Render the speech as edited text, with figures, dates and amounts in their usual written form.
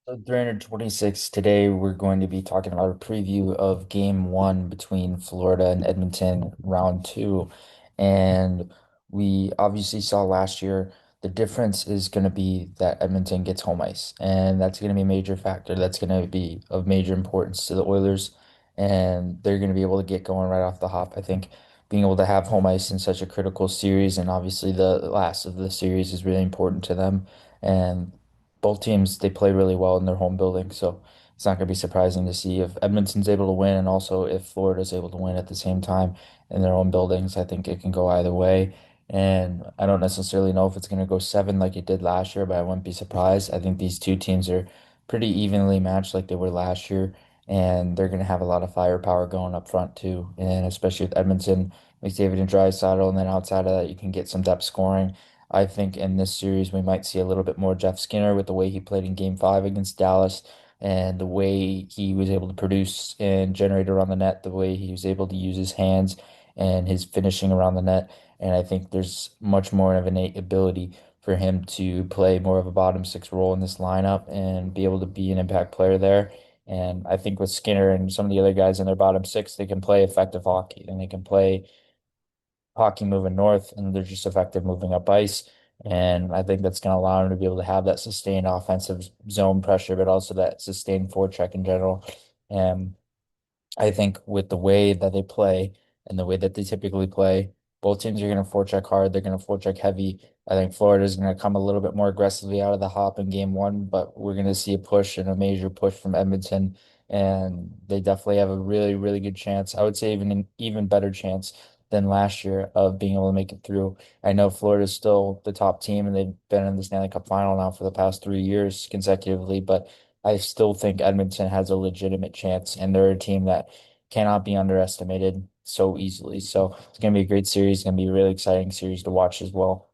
So 326, today we're going to be talking about a preview of game one between Florida and Edmonton, round two. And we obviously saw last year the difference is going to be that Edmonton gets home ice. And that's going to be a major factor. That's going to be of major importance to the Oilers. And they're going to be able to get going right off the hop. I think being able to have home ice in such a critical series, and obviously the last of the series is really important to them. And both teams they play really well in their home building, so it's not going to be surprising to see if Edmonton's able to win and also if Florida's able to win at the same time in their own buildings. I think it can go either way. And I don't necessarily know if it's going to go seven like it did last year, but I wouldn't be surprised. I think these two teams are pretty evenly matched like they were last year, and they're going to have a lot of firepower going up front too. And especially with Edmonton, McDavid and Draisaitl, and then outside of that, you can get some depth scoring. I think in this series we might see a little bit more Jeff Skinner with the way he played in Game 5 against Dallas and the way he was able to produce and generate around the net, the way he was able to use his hands and his finishing around the net. And I think there's much more of an innate ability for him to play more of a bottom six role in this lineup and be able to be an impact player there. And I think with Skinner and some of the other guys in their bottom six, they can play effective hockey and they can play hockey moving north, and they're just effective moving up ice. And I think that's going to allow him to be able to have that sustained offensive zone pressure, but also that sustained forecheck in general. And I think with the way that they play and the way that they typically play, both teams are going to forecheck hard. They're going to forecheck heavy. I think Florida is going to come a little bit more aggressively out of the hop in game one, but we're going to see a push and a major push from Edmonton. And they definitely have a really, really good chance. I would say even an even better chance than last year of being able to make it through. I know Florida is still the top team and they've been in the Stanley Cup final now for the past 3 years consecutively, but I still think Edmonton has a legitimate chance, and they're a team that cannot be underestimated so easily. So it's going to be a great series. It's going to be a really exciting series to watch as well.